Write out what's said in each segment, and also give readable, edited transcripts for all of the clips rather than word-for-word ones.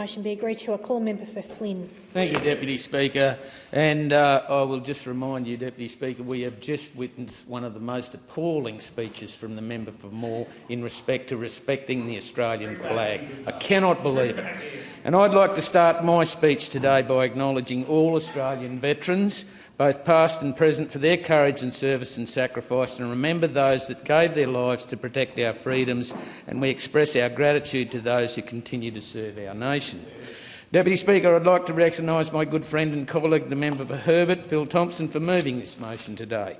Motion be agreed to. I call member for Flynn. Thank you, Deputy Speaker. And I will just remind you, Deputy Speaker, we have just witnessed one of the most appalling speeches from the member for Moore in respect to respecting the Australian flag. I cannot believe it. And I'd like to start my speech today by acknowledging all Australian veterans, both past and present, for their courage and service and sacrifice, and remember those that gave their lives to protect our freedoms, and we express our gratitude to those who continue to serve our nation. Deputy Speaker, I'd like to recognise my good friend and colleague, the member for Herbert, Phil Thompson, for moving this motion today.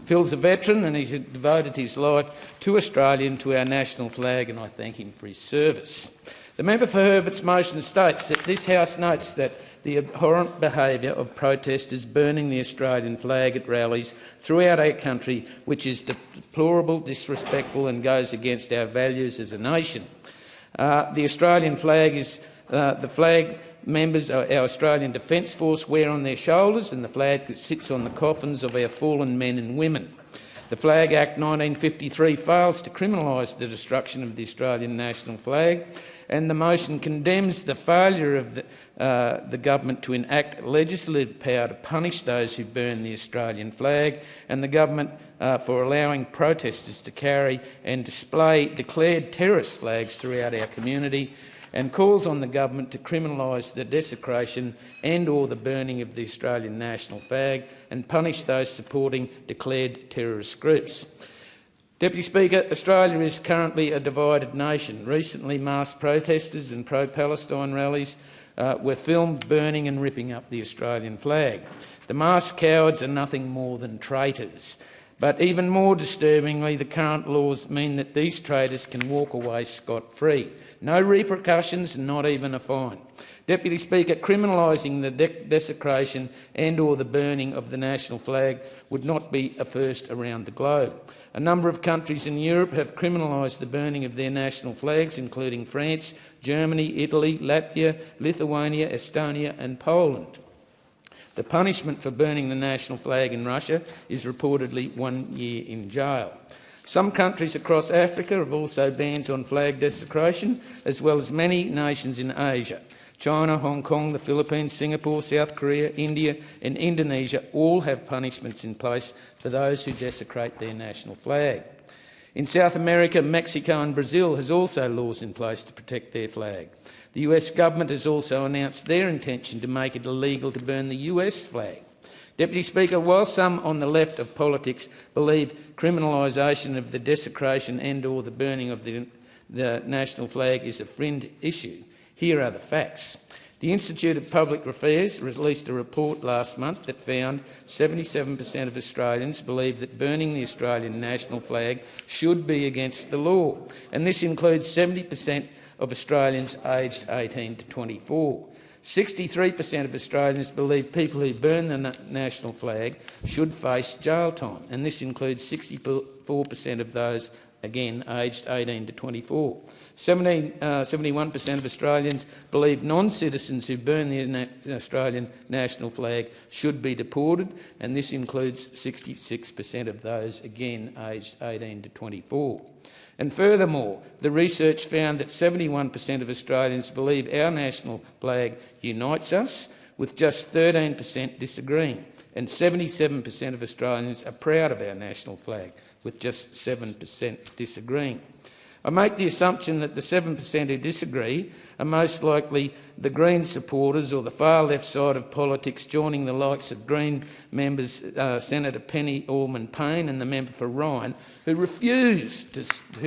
Phil's a veteran and he's devoted his life to Australia and to our national flag, and I thank him for his service. The member for Herbert's motion states that this House notes that the abhorrent behaviour of protesters burning the Australian flag at rallies throughout our country, which is deplorable, disrespectful and goes against our values as a nation. The Australian flag is the flag members of our Australian Defence Force wear on their shoulders, and the flag that sits on the coffins of our fallen men and women. The Flag Act 1953 fails to criminalise the destruction of the Australian national flag, and the motion condemns the failure of the government to enact legislative power to punish those who burn the Australian flag, and the government for allowing protesters to carry and display declared terrorist flags throughout our community, and calls on the government to criminalise the desecration and or the burning of the Australian national flag and punish those supporting declared terrorist groups. Deputy Speaker, Australia is currently a divided nation. Recently, mass protesters and pro-Palestine rallies were filmed burning and ripping up the Australian flag. The masked cowards are nothing more than traitors. But even more disturbingly, the current laws mean that these traitors can walk away scot-free. No repercussions, and not even a fine. Deputy Speaker, criminalising the desecration and or the burning of the national flag would not be a first around the globe. A number of countries in Europe have criminalised the burning of their national flags, including France, Germany, Italy, Latvia, Lithuania, Estonia and Poland. The punishment for burning the national flag in Russia is reportedly 1 year in jail. Some countries across Africa have also bans on flag desecration, as well as many nations in Asia. China, Hong Kong, the Philippines, Singapore, South Korea, India and Indonesia all have punishments in place for those who desecrate their national flag. In South America, Mexico and Brazil has also laws in place to protect their flag. The US government has also announced their intention to make it illegal to burn the US flag. Deputy Speaker, while some on the left of politics believe criminalisation of the desecration and or the burning of the national flag is a fringe issue, here are the facts. The Institute of Public Affairs released a report last month that found 77% of Australians believe that burning the Australian national flag should be against the law, and this includes 70% of Australians aged 18 to 24. 63% of Australians believe people who burn the national flag should face jail time, and this includes 64% of those, again, aged 18 to 24. 71% of Australians believe non-citizens who burn the Australian national flag should be deported, and this includes 66% of those, again, aged 18 to 24. And furthermore, the research found that 71% of Australians believe our national flag unites us, with just 13% disagreeing, and 77% of Australians are proud of our national flag, with just 7% disagreeing. I make the assumption that the 7% who disagree are most likely the Green supporters or the far left side of politics, joining the likes of Green members Senator Penny Allman-Payne and the member for Ryan, who refused to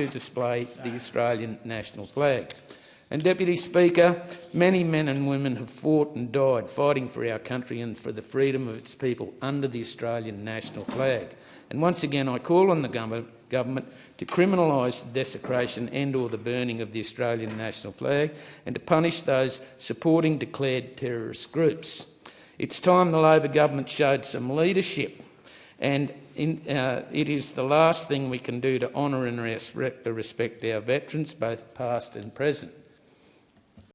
display the Australian national flag. And Deputy Speaker, many men and women have fought and died fighting for our country and for the freedom of its people under the Australian national flag. And once again I call on the government to criminalise the desecration and or the burning of the Australian national flag and to punish those supporting declared terrorist groups. It's time the Labor government showed some leadership, and it is the last thing we can do to honour and respect our veterans, both past and present.